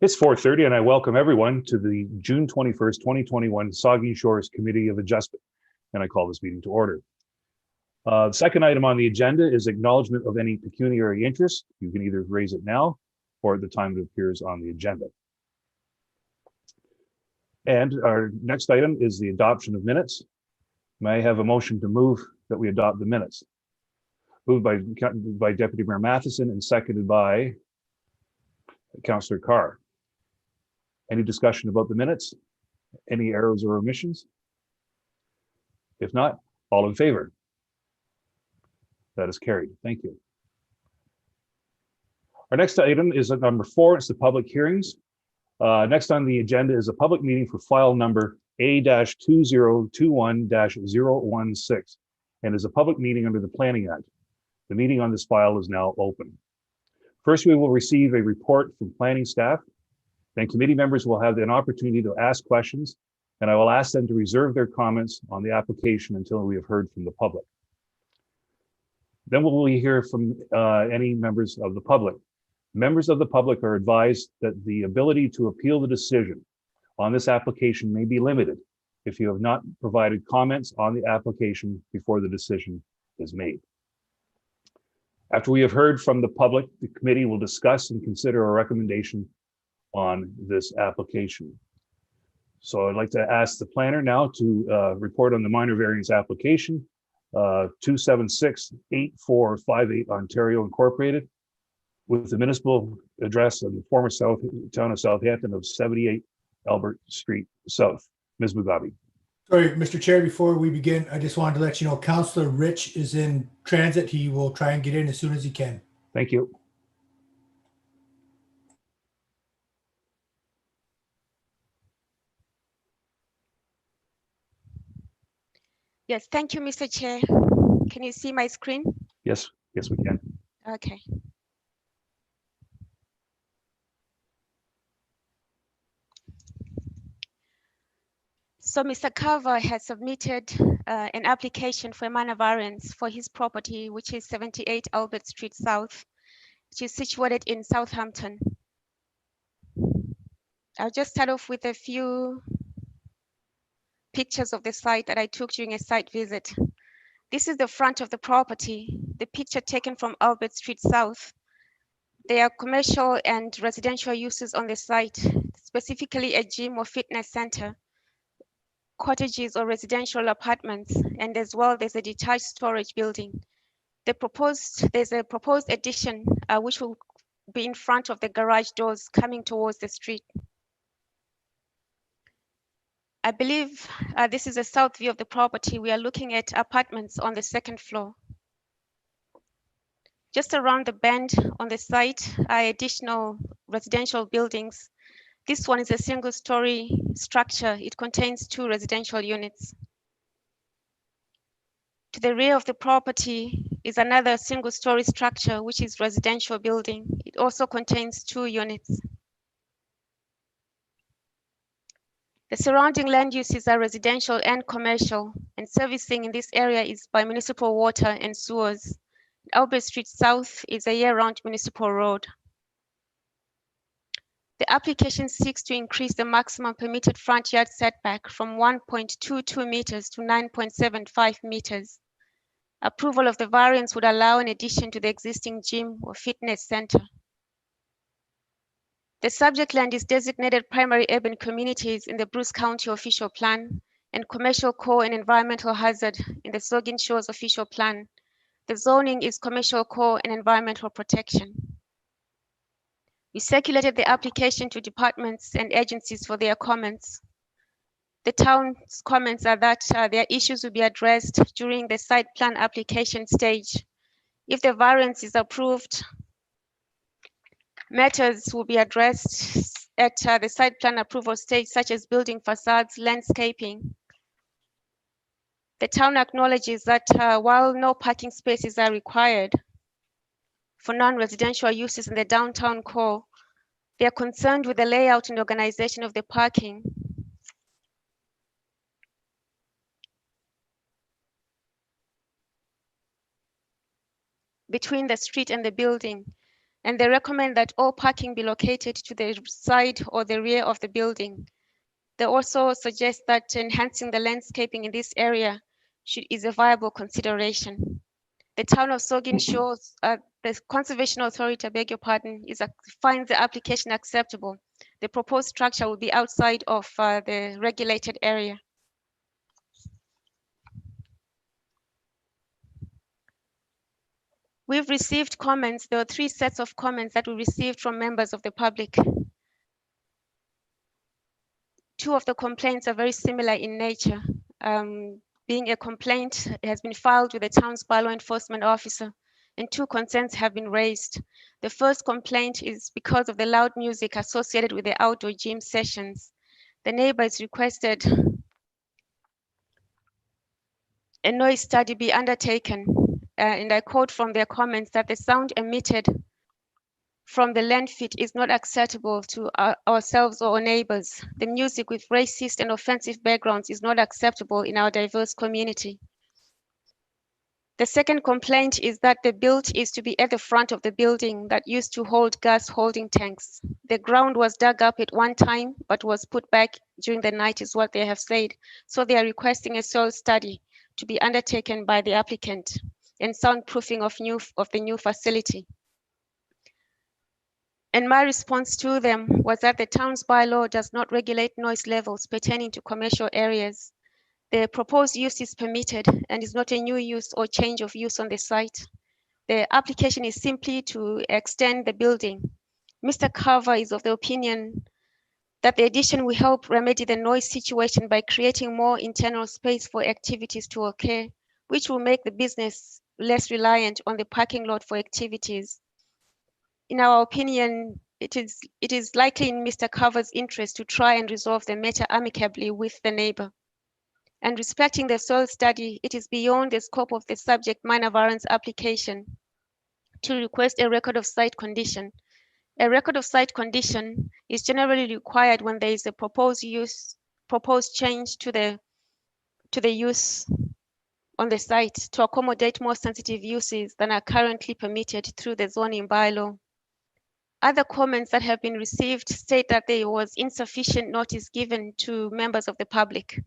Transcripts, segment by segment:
It's 4:30 and I welcome everyone to the June 21st, 2021 Saugeen Shores Committee of Adjustment, and I call this meeting to order. The second item on the agenda is acknowledgement of any pecuniary interest. You can either raise it now or at the time it appears on the agenda. And our next item is the adoption of minutes. May I have a motion to move that we adopt the minutes? Moved by Deputy Mayor Matheson and seconded by Councillor Carr. Any discussion about the minutes? Any errors or omissions? If not, all in favor? That is carried. Thank you. Our next item is at number 4. It's the public hearings. Next on the agenda is a public meeting for file number A-2021-016 and is a public meeting under the Planning Act. The meeting on this file is now open. First, we will receive a report from planning staff. Then committee members will have an opportunity to ask questions, and I will ask them to reserve their comments on the application until we have heard from the public. Then we will hear from any members of the public. Members of the public are advised that the ability to appeal the decision on this application may be limited if you have not provided comments on the application before the decision is made. After we have heard from the public, the committee will discuss and consider a recommendation on this application. So I'd like to ask the planner now to report on the minor variance application 276-8458 Ontario Incorporated with the municipal address of the former town of Southampton of 78 Albert Street South. Ms. Mugabe. Sorry, Mr. Chair, before we begin, I just wanted to let you know Councillor Rich is in transit. He will try and get in as soon as he can. Thank you. Yes, thank you, Mr. Chair. Can you see my screen? Yes, we can. Okay. So Mr. Carver has submitted an application for a minor variance for his property, which is 78 Albert Street South, which is situated in Southampton. I'll just start off with a few pictures of the site that I took during a site visit. This is the front of the property, the picture taken from Albert Street South. There are commercial and residential uses on the site, specifically a gym or fitness center, cottages or residential apartments, and as well there's a detached storage building. There's a proposed addition which will be in front of the garage doors coming towards the street. I believe this is a south view of the property. We are looking at apartments on the second floor. Just around the bend on the site are additional residential buildings. This one is a single-story structure. It contains 2 residential units. To the rear of the property is another single-story structure, which is residential building. It also contains 2 units. The surrounding land uses are residential and commercial, and servicing in this area is by municipal water and sewers. Albert Street South is a year-round municipal road. The application seeks to increase the maximum permitted front yard setback from 1.22 meters to 9.75 meters. Approval of the variance would allow an addition to the existing gym or fitness center. The subject land is designated primary urban communities in the Bruce County official plan and commercial core and environmental hazard in the Saugeen Shores official plan. The zoning is commercial core and environmental protection. We circulated the application to departments and agencies for their comments. The town's comments are that their issues will be addressed during the site plan application stage. If the variance is approved, matters will be addressed at the site plan approval stage, such as building facades, landscaping. The town acknowledges that while no parking spaces are required for non-residential uses in the downtown core, they are concerned with the layout and organization of the parking. Between the street and the building. And they recommend that all parking be located to the side or the rear of the building. They also suggest that enhancing the landscaping in this area is a viable consideration. The town of Saugeen Shores, the Conservation Authority, I beg your pardon, finds the application acceptable. The proposed structure will be outside of the regulated area. We've received comments. There are 3 sets of comments that we received from members of the public. 2 of the complaints are very similar in nature. Being a complaint has been filed with the town's bylaw enforcement officer, and 2 concerns have been raised. The first complaint is because of the loud music associated with the outdoor gym sessions. The neighbors requested a noise study be undertaken, and I quote from their comments that the sound emitted from the landfill is not acceptable to ourselves or our neighbors. The music with racist and offensive backgrounds is not acceptable in our diverse community. The second complaint is that the build is to be at the front of the building that used to hold gas holding tanks. The ground was dug up at one time, but was put back during the night is what they have said. So they are requesting a soil study to be undertaken by the applicant and soundproofing of the new facility. And my response to them was that the town's bylaw does not regulate noise levels pertaining to commercial areas. The proposed use is permitted and is not a new use or change of use on the site. The application is simply to extend the building. Mr. Carver is of the opinion that the addition will help remedy the noise situation by creating more internal space for activities to occur, which will make the business less reliant on the parking lot for activities. In our opinion, it is likely in Mr. Carver's interest to try and resolve the matter amicably with the neighbor. And respecting the soil study, it is beyond the scope of the subject minor variance application to request a record of site condition. A record of site condition is generally required when there is a proposed change to the use on the site to accommodate more sensitive uses than are currently permitted through the zoning bylaw. Other comments that have been received state that there was insufficient notice given to members of the public.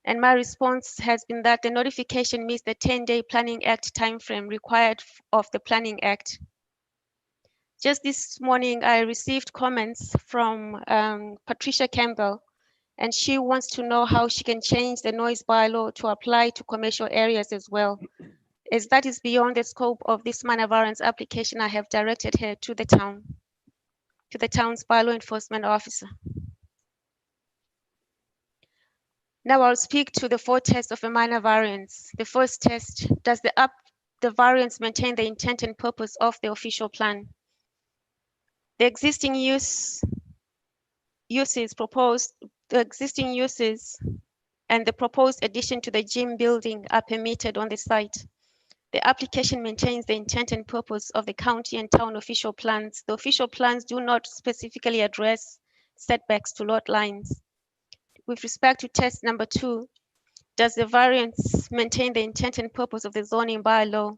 And my response has been that the notification meets the 10-day Planning Act timeframe required of the Planning Act. Just this morning, I received comments from Patricia Campbell, and she wants to know how she can change the noise bylaw to apply to commercial areas as well. As that is beyond the scope of this minor variance application, I have directed her to the town's bylaw enforcement officer. Now I'll speak to the 4 tests of a minor variance. The first test, does the variance maintain the intent and purpose of the official plan? The existing uses and the proposed addition to the gym building are permitted on the site. The application maintains the intent and purpose of the county and town official plans. The official plans do not specifically address setbacks to lot lines. With respect to test number 2, does the variance maintain the intent and purpose of the zoning bylaw?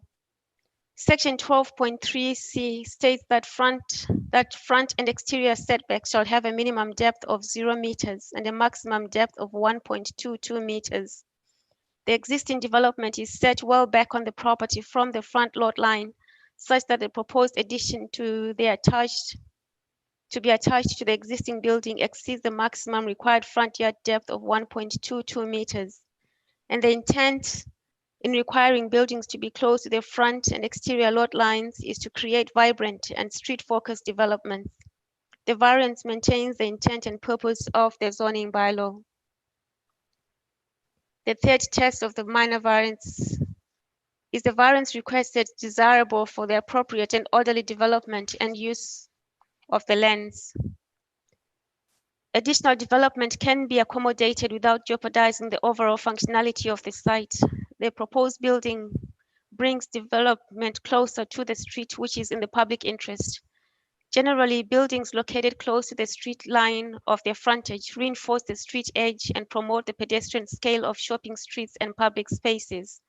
Section 12.3C states that front and exterior setbacks shall have a minimum depth of 0 meters and a maximum depth of 1.22 meters. The existing development is set well back on the property from the front lot line, such that the proposed addition to be attached to the existing building exceeds the maximum required front yard depth of 1.22 meters. And the intent in requiring buildings to be close to the front and exterior lot lines is to create vibrant and street-focused development. The variance maintains the intent and purpose of the zoning bylaw. The third test of the minor variance is the variance requested desirable for the appropriate and orderly development and use of the lands. Additional development can be accommodated without jeopardizing the overall functionality of the site. The proposed building brings development closer to the street, which is in the public interest. Generally, buildings located close to the street line of their frontage reinforce the street edge and promote the pedestrian scale of shopping streets and public spaces.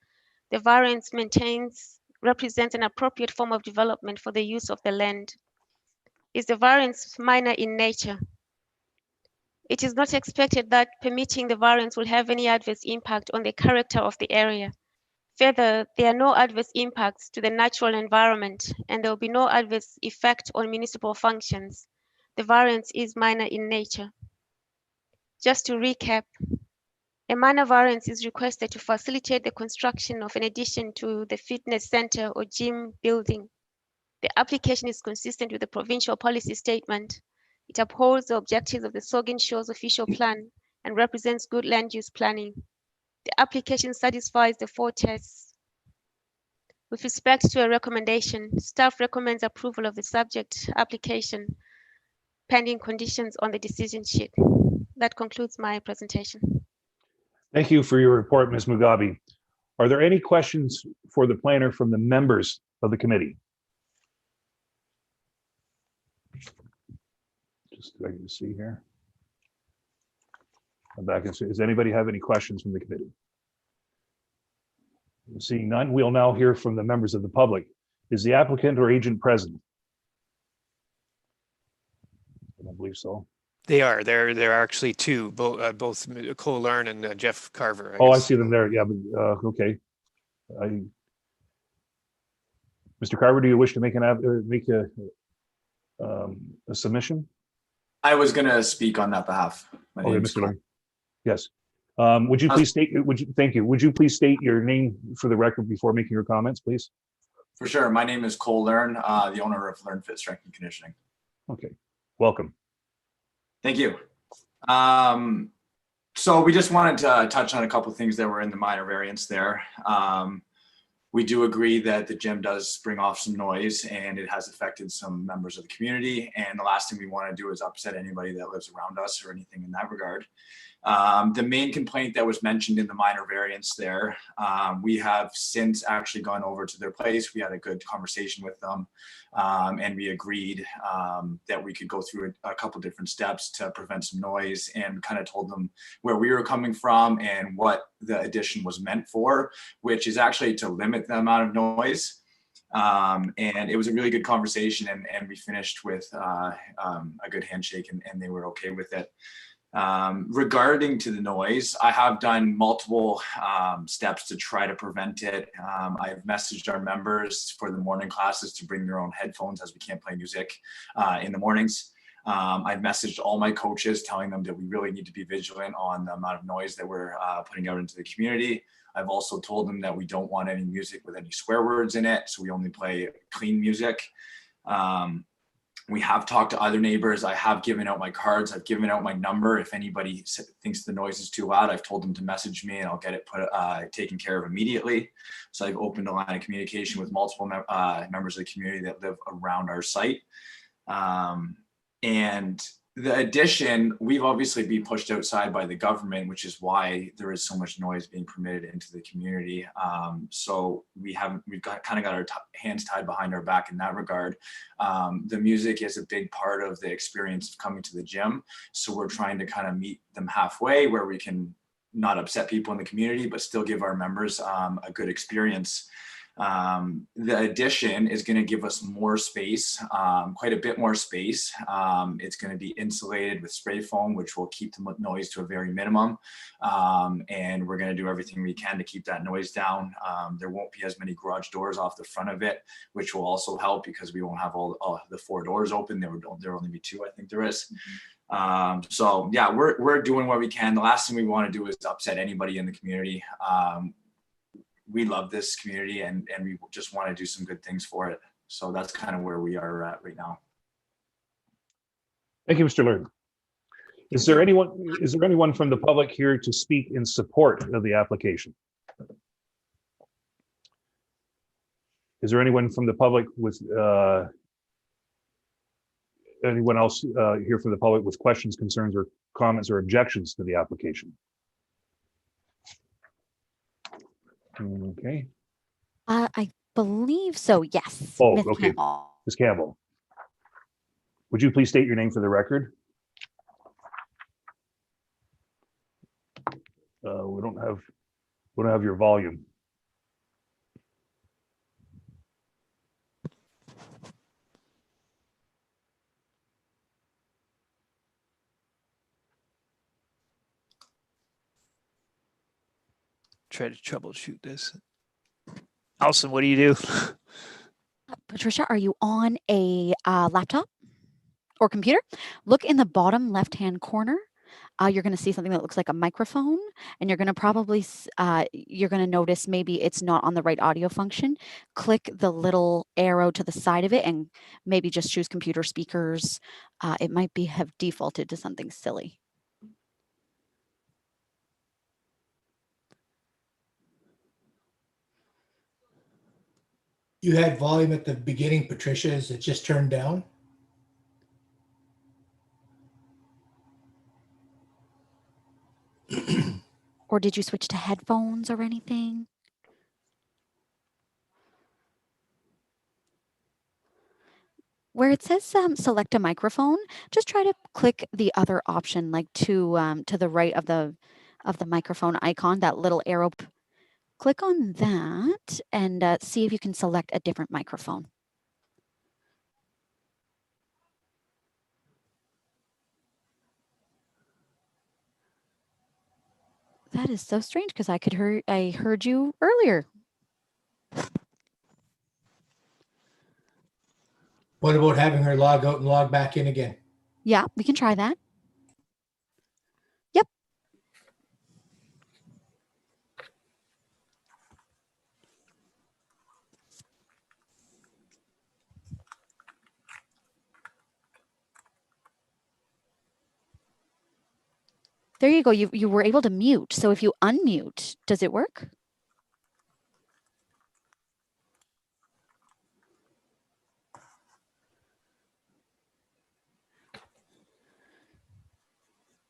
The variance maintains represents an appropriate form of development for the use of the land? Is the variance minor in nature? It is not expected that permitting the variance will have any adverse impact on the character of the area. Further, there are no adverse impacts to the natural environment, and there will be no adverse effect on municipal functions. The variance is minor in nature. Just to recap, a minor variance is requested to facilitate the construction of an addition to the fitness center or gym building. The application is consistent with the provincial policy statement. It upholds the objectives of the Saugeen Shores official plan and represents good land use planning. The application satisfies the 4 tests. With respect to a recommendation, staff recommends approval of the subject application pending conditions on the decision sheet. That concludes my presentation. Thank you for your report, Ms. Mugabe. Are there any questions for the planner from the members of the committee? Just I can see here. I'm back and see. Does anybody have any questions from the committee? Seeing none, we'll now hear from the members of the public. Is the applicant or agent present? I don't believe so. They are. There are actually two, both Cole Learn and Jeff Carver. Oh, I guess. see them there. Yeah, but, okay. Mr. Carver, do you wish to make a submission? I was going to speak on that behalf. My Okay, name's Mr. Cole. Learn. Yes. Would you please state? Thank you. Would you please state your name for the record before making your comments, please? For sure. My name is Cole Learn, the owner of Learn Fit Strength and Conditioning. Okay. Welcome. Thank you. So we just wanted to touch on a couple of things that were in the minor variance there. We do agree that the gym does bring off some noise and it has affected some members of the community. And the last thing we want to do is upset anybody that lives around us or anything in that regard. The main complaint that was mentioned in the minor variance there, we have since actually gone over to their place. We had a good conversation with them, and we agreed that we could go through a couple different steps to prevent some noise, and kind of told them where we were coming from and what the addition was meant for, which is actually to limit the amount of noise. And it was a really good conversation, and we finished with a good handshake, and they were okay with it. Regarding to the noise, I have done multiple steps to try to prevent it. I've messaged our members for the morning classes to bring their own headphones, as we can't play music in the mornings. I've messaged all my coaches telling them that we really need to be vigilant on the amount of noise that we're putting out into the community. I've also told them that we don't want any music with any swear words in it, so we only play clean music. We have talked to other neighbors. I have given out my cards. I've given out my number. If anybody thinks the noise is too loud, I've told them to message me and I'll get it taken care of immediately. So I've opened a line of communication with multiple members of the community that live around our site. And the addition, we've obviously been pushed outside by the government, which is why there is so much noise being permitted into the community. So we've kind of got our hands tied behind our back in that regard. The music is a big part of the experience of coming to the gym. So we're trying to kind of meet them halfway where we can not upset people in the community, but still give our members a good experience. The addition is going to give us more space, quite a bit more space. It's going to be insulated with spray foam, which will keep the noise to a very minimum. And we're going to do everything we can to keep that noise down. There won't be as many garage doors off the front of it, which will also help because we won't have all the 4 doors open. There will only be 2, I think there is. So yeah, we're doing what we can. The last thing we want to do is upset anybody in the community. We love this community and we just want to do some good things for it. So that's kind of where we are at right now. Thank you, Mr. Learn. Is there anyone from the public here to speak in support of the application? Is there anyone from the public with anyone else here from the public with questions, concerns, or comments or objections to the application? Okay. I believe so, yes. Oh, Ms. okay. Campbell. Ms. Campbell, would you please state your name for the record? We don't have your volume. try to troubleshoot this. Allison, what do you do? Patricia, are you on a laptop or computer? Look in the bottom left-hand corner. You're going to see something that looks like a microphone, and you're going to probably you're going to notice maybe it's not on the right audio function. Click the little arrow to the side of it, and maybe just choose computer speakers. It might have defaulted to something silly. You had volume at the beginning, Patricia. Is it just turned down? Or did you switch to headphones or anything? Where it says select a microphone, just try to click the other option, like to the right of the microphone icon, that little arrow. Click on that and see if you can select a different microphone. That is so strange because I heard you earlier. What about having her log out and log back in again? Yeah, we can try that. Yep. There you go. You were able to mute. So if you unmute, does it work?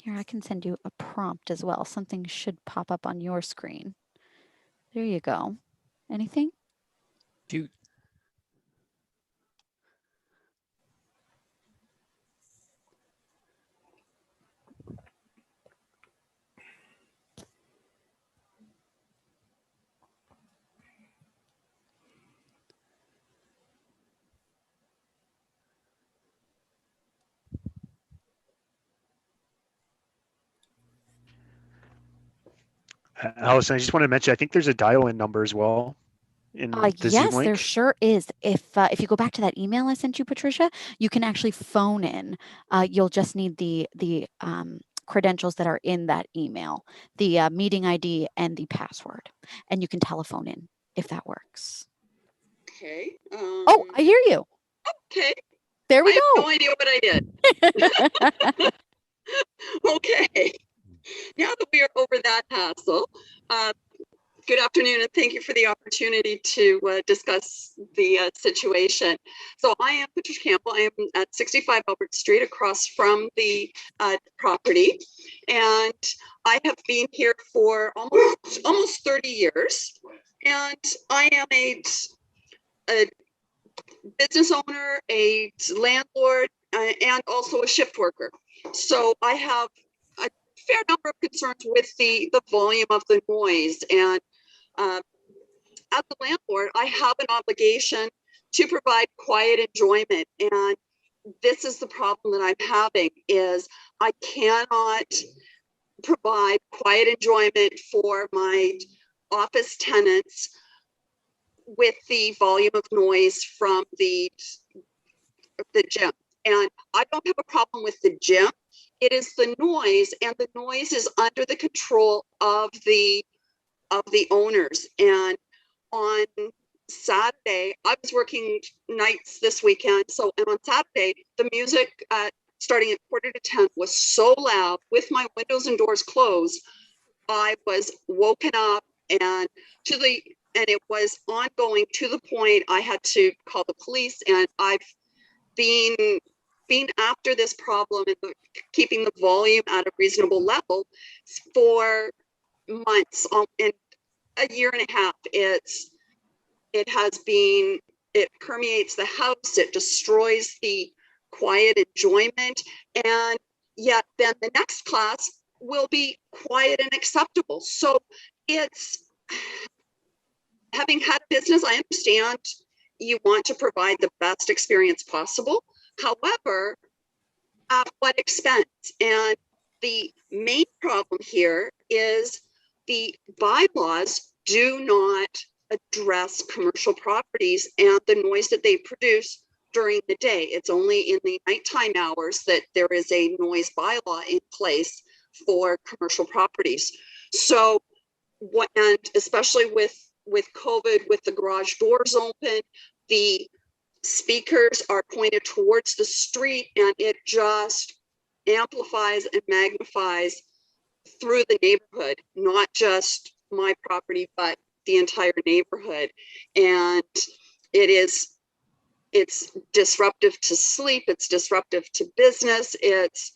Here, I can send you a prompt as well. Something should pop up on your screen. There you go. Anything? Shoot. Allison, I just want to mention, I think there's a dial-in number as well in the Zoom Yes, link. there sure is. If you go back to that email I sent you, Patricia, you can actually phone in. You'll just need the credentials that are in that email, the meeting ID and the password, and you can telephone in if that works. Okay. Oh, I hear you. Okay. There we I have go. no idea what I did. Okay. Now that we are over that hassle, good afternoon and thank you for the opportunity to discuss the situation. So I am Patricia Campbell. I am at 65 Albert Street across from the property. And I have been here for almost 30 years. And I am a business owner, a landlord, and also a shift worker. So I have a fair number of concerns with the volume of the noise. And as a landlord, I have an obligation to provide quiet enjoyment. And this is the problem that I'm having is I cannot provide quiet enjoyment for my office tenants with the volume of noise from the gym. And I don't have a problem with the gym. It is the noise, and the noise is under the control of the owners. And on Saturday, I was working nights this weekend. So, and on Saturday, the music starting at 9:45 was so loud with my windows and doors closed. I was woken up and it was ongoing to the point I had to call the police. And I've been after this problem and keeping the volume at a reasonable level for months, in a year and a half. It permeates the house. It destroys the quiet enjoyment. And yet then the next class will be quiet and acceptable. So it's, having had business, I understand you want to provide the best experience possible. However, at what expense? And the main problem here is the bylaws do not address commercial properties and the noise that they produce during the day. It's only in the nighttime hours that there is a noise bylaw in place for commercial properties. So what, and especially with COVID, with the garage doors open, the speakers are pointed towards the street, and it just amplifies and magnifies through the neighborhood, not just my property, but the entire neighborhood. And it's disruptive to sleep, it's disruptive to business, it's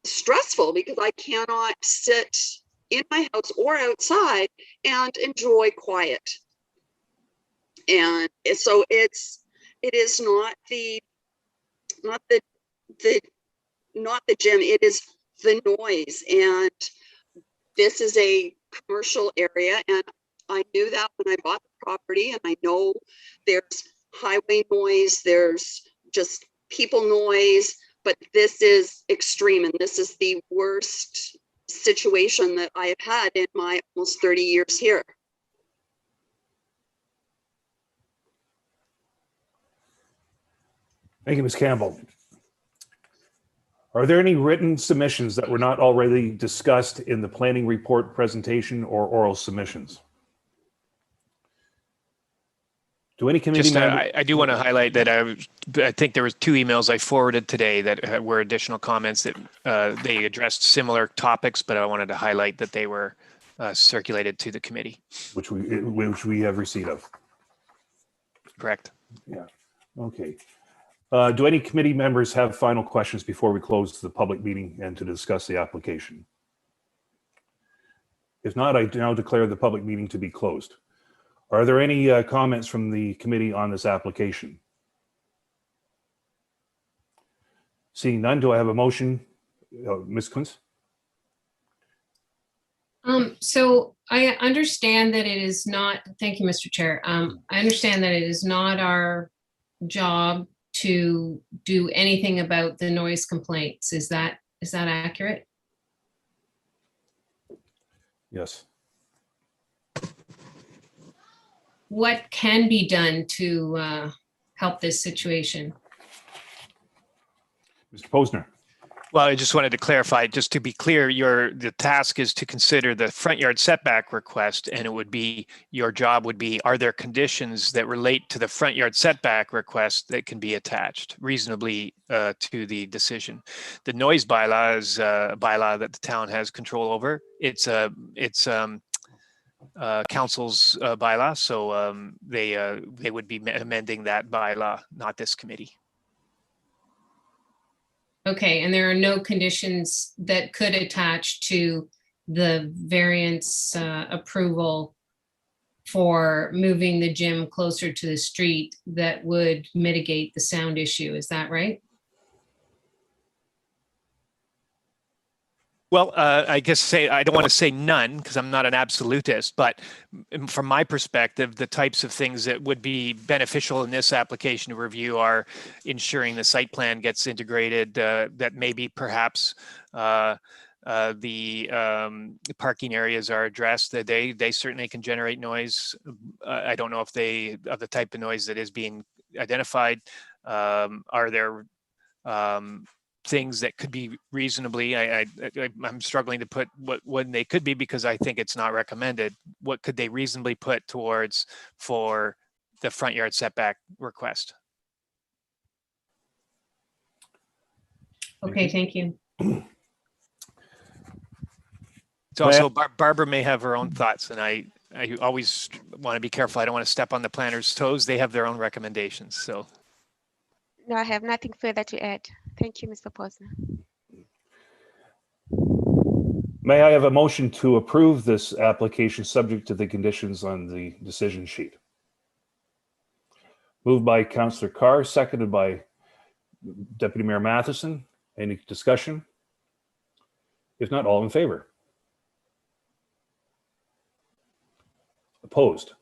stressful because I cannot sit in my house or outside and enjoy quiet. And so it is not the gym, it is the noise. And this is a commercial area, and I knew that when I bought the property, and I know there's highway noise, there's just people noise, but this is extreme, and this is the worst situation that I have had in my almost 30 years here. Thank you, Ms. Campbell. Are there any written submissions that were not already discussed in the planning report presentation or oral submissions? Do any committee Just, members? I do want to highlight that I think there was 2 emails I forwarded today that were additional comments that they addressed similar topics, but I wanted to highlight that they were circulated to the committee. Which we have receipt of. Correct. Yeah. Okay. Do any committee members have final questions before we close the public meeting and to discuss the application? If not, I now declare the public meeting to be closed. Are there any comments from the committee on this application? Seeing none, do I have a motion? Ms. Kuntz? So I understand that it is not, thank you, Mr. Chair. I understand that it is not our job to do anything about the noise complaints. Is that accurate? Yes. What can be done to help this situation? Mr. Posner? Well, I just wanted to clarify, just to be clear, the task is to consider the front yard setback request, and it would be, your job would be, are there conditions that relate to the front yard setback request that can be attached reasonably to the decision? The noise bylaw is a bylaw that the town has control over. It's council's bylaw, so they would be amending that bylaw, not this committee. Okay, and there are no conditions that could attach to the variance approval for moving the gym closer to the street that would mitigate the sound issue, is that right? Well, I guess I don't want to say none because I'm not an absolutist, but from my perspective, the types of things that would be beneficial in this application review are ensuring the site plan gets integrated, that maybe perhaps the parking areas are addressed, that they certainly can generate noise. I don't know if of the type of noise that is being identified. Are there things that could be reasonably, I'm struggling to put what they could be because I think it's not recommended. What could they reasonably put towards for the front yard setback request? Okay, thank you. It's also, Barbara may have her own thoughts, and I always want to be careful. I don't want to step on the planner's toes. They have their own recommendations, so. No, I have nothing further to add. Thank you, Mr. Posner. May I have a motion to approve this application subject to the conditions on the decision sheet? Moved by Councillor Carr, seconded by Deputy Mayor Matheson. Any discussion? If not, all in favor? Opposed?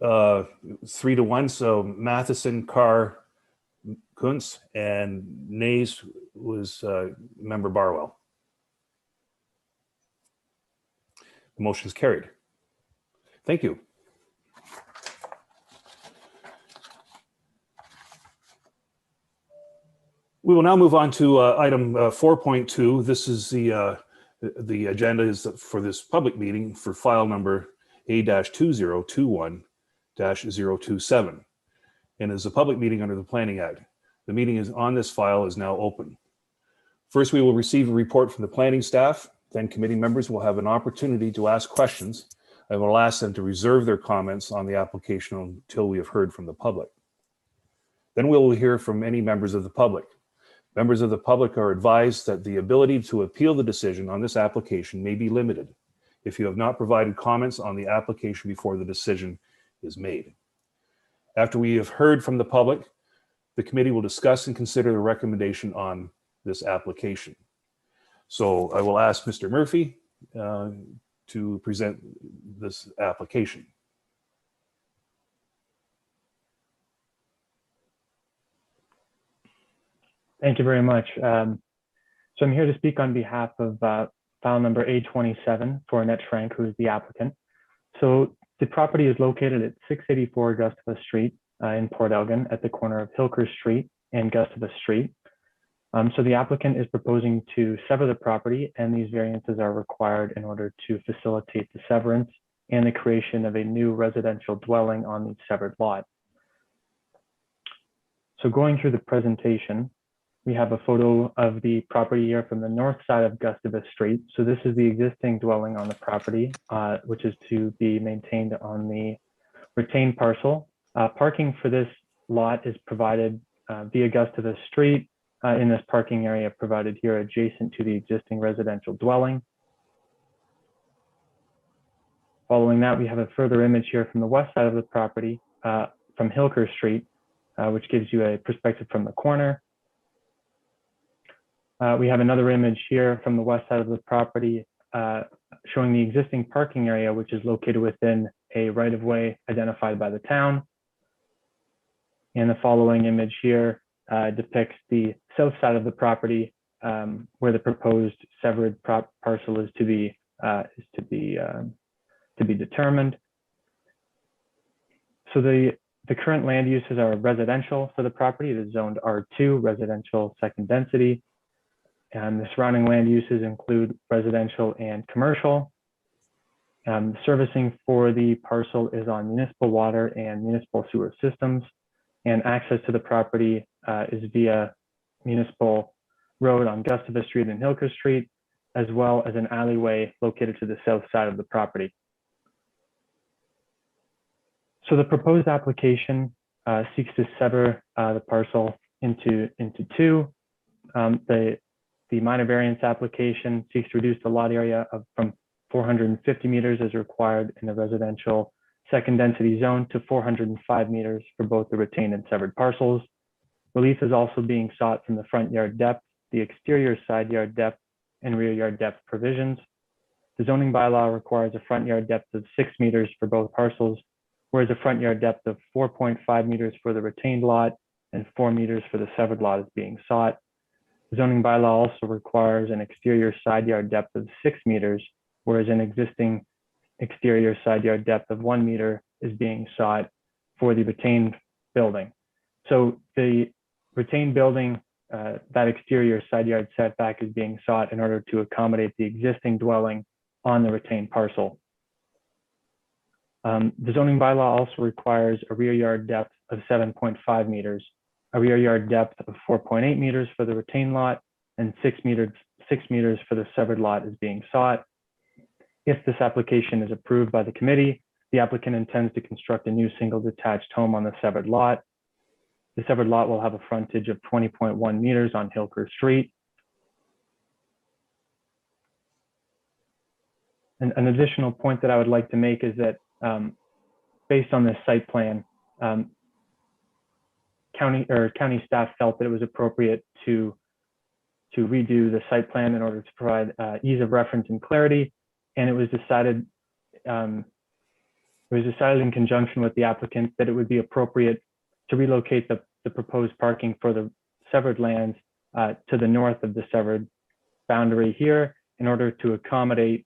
3-1, so Matheson, Carr, Kuntz, and nays was Member Barwell. The motion is carried. Thank you. We will now move on to item 4.2. This is the agenda is for this public meeting for file number A-2021-027, and is a public meeting under the Planning Act. The meeting is on this file is now open. First, we will receive a report from the planning staff. Then committee members will have an opportunity to ask questions. I will ask them to reserve their comments on the application until we have heard from the public. Then we will hear from any members of the public. Members of the public are advised that the ability to appeal the decision on this application may be limited if you have not provided comments on the application before the decision is made. After we have heard from the public, the committee will discuss and consider the recommendation on this application. So I will ask Mr. Murphy to present this application. Thank you very much. So I'm here to speak on behalf of file number A27 for Annette Frank, who is the applicant. So the property is located at 684 Gustavus Street in Port Elgin at the corner of Hillcrest Street and Gustavus Street. So the applicant is proposing to sever the property, and these variances are required in order to facilitate the severance and the creation of a new residential dwelling on the severed lot. So going through the presentation, we have a photo of the property here from the north side of Gustavus Street. So this is the existing dwelling on the property, which is to be maintained on the retained parcel. Parking for this lot is provided via Gustavus Street in this parking area provided here adjacent to the existing residential dwelling. Following that, we have a further image here from the west side of the property from Hillcrest Street, which gives you a perspective from the corner. We have another image here from the west side of the property showing the existing parking area, which is located within a right-of-way identified by the town. And the following image here depicts the south side of the property where the proposed severed parcel is to be determined. So the current land uses are residential for the property. It is zoned R2, residential second density. And the surrounding land uses include residential and commercial. Servicing for the parcel is on municipal water and municipal sewer systems, and access to the property is via municipal road on Gustavus Street and Hillcrest Street, as well as an alleyway located to the south side of the property. So the proposed application seeks to sever the parcel into two. The minor variance application seeks to reduce the lot area from 450 meters as required in the residential second density zone to 405 meters for both the retained and severed parcels. Relief is also being sought from the front yard depth, the exterior side yard depth, and rear yard depth provisions. The zoning bylaw requires a front yard depth of 6 meters for both parcels, whereas a front yard depth of 4.5 meters for the retained lot and 4 meters for the severed lot is being sought. The zoning bylaw also requires an exterior side yard depth of 6 meters, whereas an existing exterior side yard depth of 1 meter is being sought for the retained building. So the retained building, that exterior side yard setback is being sought in order to accommodate the existing dwelling on the retained parcel. The zoning bylaw also requires a rear yard depth of 7.5 meters, a rear yard depth of 4.8 meters for the retained lot, and 6 meters for the severed lot is being sought. If this application is approved by the committee, the applicant intends to construct a new single detached home on the severed lot. The severed lot will have a frontage of 20.1 meters on Hillcrest Street. And an additional point that I would like to make is that based on this site plan, county staff felt that it was appropriate to redo the site plan in order to provide ease of reference and clarity. And it was decided in conjunction with the applicant that it would be appropriate to relocate the proposed parking for the severed lands to the north of the severed boundary here in order to accommodate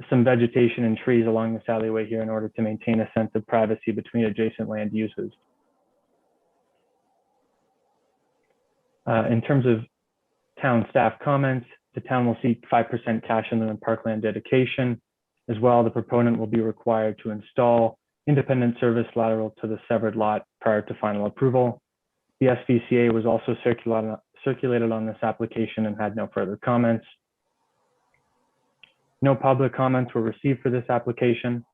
some vegetation and trees along this alleyway here in order to maintain a sense of privacy between adjacent land uses. In terms of town staff comments, the town will seek 5% cash inland parkland dedication. As well, the proponent will be required to install independent service lateral to the severed lot prior to final approval. The SVCA was also circulated on this application and had no further comments. No public comments were received for this application.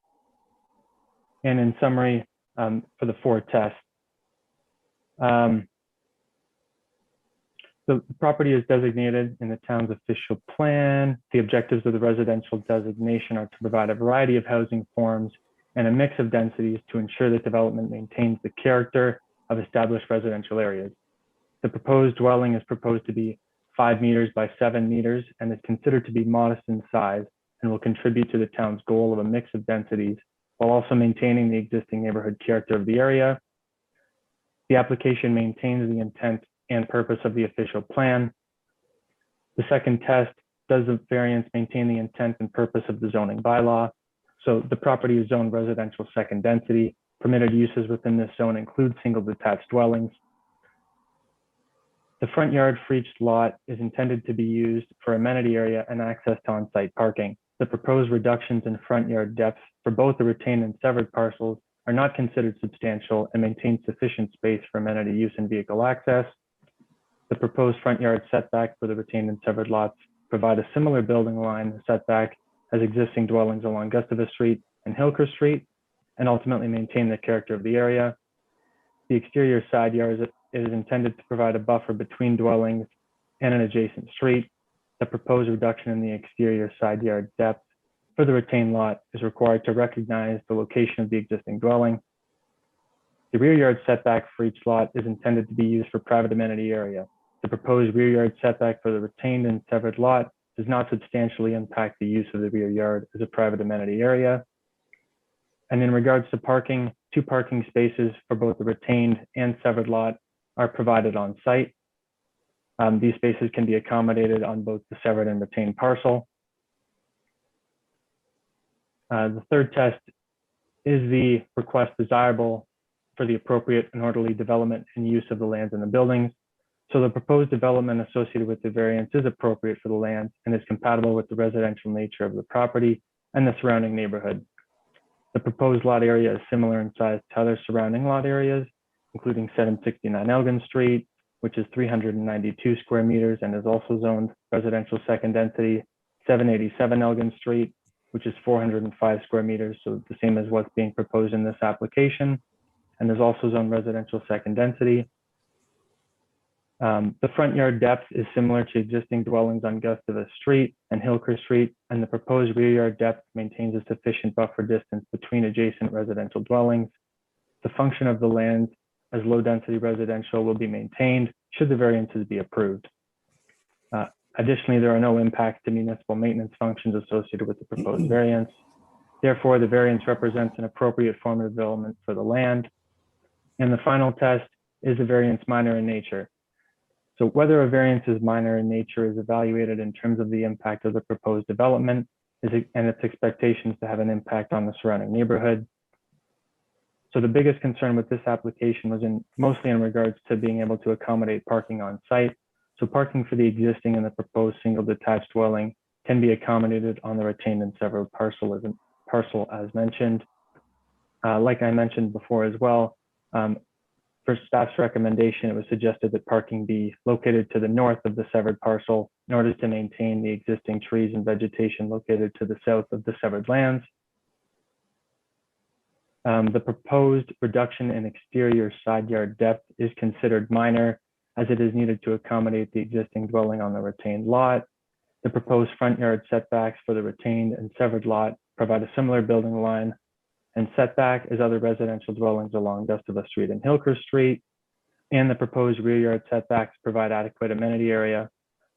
And in summary, for the 4 tests, the property is designated in the town's official plan. The objectives of the residential designation are to provide a variety of housing forms and a mix of densities to ensure that development maintains the character of established residential areas. The proposed dwelling is proposed to be 5 meters by 7 meters and is considered to be modest in size and will contribute to the town's goal of a mix of densities while also maintaining the existing neighborhood character of the area. The application maintains the intent and purpose of the official plan. The second test, does the variance maintain the intent and purpose of the zoning bylaw? So the property is zoned residential second density. Permitted uses within this zone include single detached dwellings. The front yard for each lot is intended to be used for amenity area and access to on-site parking. The proposed reductions in front yard depth for both the retained and severed parcels are not considered substantial and maintain sufficient space for amenity use and vehicle access. The proposed front yard setback for the retained and severed lots provide a similar building line setback as existing dwellings along Gustavus Street and Hillcrest Street, and ultimately maintain the character of the area. The exterior side yard is intended to provide a buffer between dwellings and an adjacent street. The proposed reduction in the exterior side yard depth for the retained lot is required to recognize the location of the existing dwelling. The rear yard setback for each lot is intended to be used for private amenity area. The proposed rear yard setback for the retained and severed lot does not substantially impact the use of the rear yard as a private amenity area. And in regards to parking, 2 parking spaces for both the retained and severed lot are provided on site. These spaces can be accommodated on both the severed and retained parcel. The third test, is the request desirable for the appropriate and orderly development and use of the lands and the buildings? So the proposed development associated with the variance is appropriate for the land and is compatible with the residential nature of the property and the surrounding neighborhood. The proposed lot area is similar in size to other surrounding lot areas, including 769 Elgin Street, which is 392 square meters and is also zoned residential second density, 787 Elgin Street, which is 405 square meters, so the same as what's being proposed in this application, and is also zoned residential second density. The front yard depth is similar to existing dwellings on Gustavus Street and Hillcrest Street, and the proposed rear yard depth maintains a sufficient buffer distance between adjacent residential dwellings. The function of the land as low density residential will be maintained should the variances be approved. Additionally, there are no impacts to municipal maintenance functions associated with the proposed variance. Therefore, the variance represents an appropriate form of development for the land. And the final test, is the variance minor in nature? So whether a variance is minor in nature is evaluated in terms of the impact of the proposed development and its expectations to have an impact on the surrounding neighborhood. So the biggest concern with this application was mostly in regards to being able to accommodate parking on site. So parking for the existing and the proposed single detached dwelling can be accommodated on the retained and severed parcel as mentioned. Like I mentioned before as well, for staff's recommendation, it was suggested that parking be located to the north of the severed parcel in order to maintain the existing trees and vegetation located to the south of the severed lands. The proposed reduction in exterior side yard depth is considered minor as it is needed to accommodate the existing dwelling on the retained lot. The proposed front yard setbacks for the retained and severed lot provide a similar building line and setback as other residential dwellings along Gustavus Street and Hillcrest Street. And the proposed rear yard setbacks provide adequate amenity area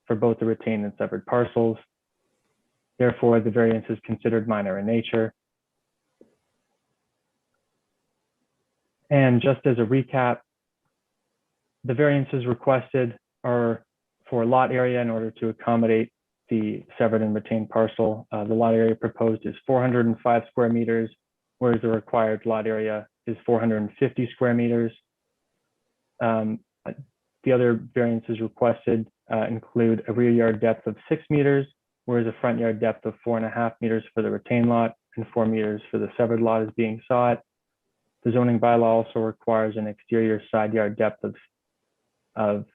for both the retained and severed parcels. Therefore, the variance is considered minor in nature. And just as a recap, the variances requested are for lot area in order to accommodate the severed and retained parcel. The lot area proposed is 405 square meters, whereas the required lot area is 450 square meters. The other variances requested include a rear yard depth of 6 meters, whereas a front yard depth of 4.5 meters for the retained lot and 4 meters for the severed lot is being sought. The zoning bylaw also requires an exterior side yard depth of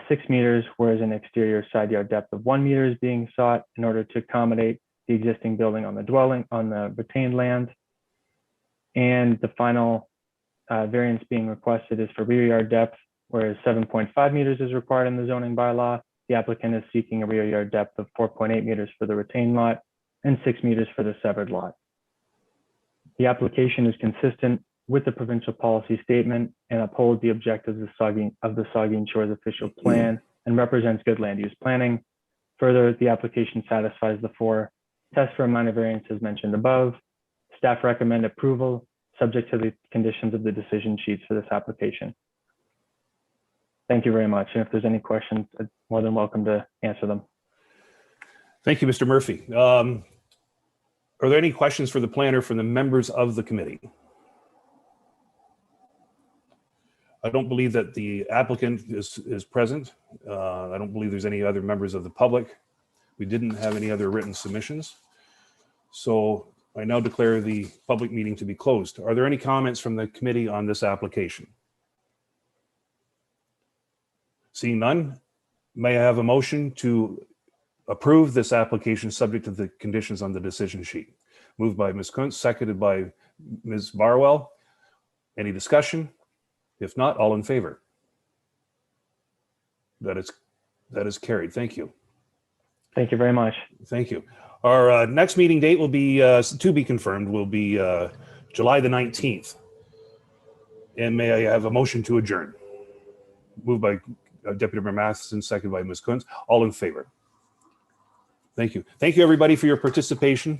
6 meters, whereas an exterior side yard depth of 1 meter is being sought in order to accommodate the existing building on the retained land. And the final variance being requested is for rear yard depth, whereas 7.5 meters is required in the zoning bylaw. The applicant is seeking a rear yard depth of 4.8 meters for the retained lot and 6 meters for the severed lot. The application is consistent with the provincial policy statement and upholds the objectives of the Saugeen Shores official plan and represents good land use planning. Further, the application satisfies the 4 tests for a minor variance as mentioned above. Staff recommend approval subject to the conditions of the decision sheets for this application. Thank you very much. And if there's any questions, I'm more than welcome to answer them. Thank you, Mr. Murphy. Are there any questions for the planner from the members of the committee? I don't believe that the applicant is present. I don't believe there's any other members of the public. We didn't have any other written submissions. So I now declare the public meeting to be closed. Are there any comments from the committee on this application? Seeing none, may I have a motion to approve this application subject to the conditions on the decision sheet? Moved by Ms. Kuntz, seconded by Ms. Barwell. Any discussion? If not, all in favor? That is carried. Thank you. Thank you very much. Thank you. Our next meeting date will be, to be confirmed, will be July the 19th. And may I have a motion to adjourn? Moved by Deputy Member Matheson, seconded by Ms. Kuntz. All in favor? Thank you. Thank you, everybody, for your participation.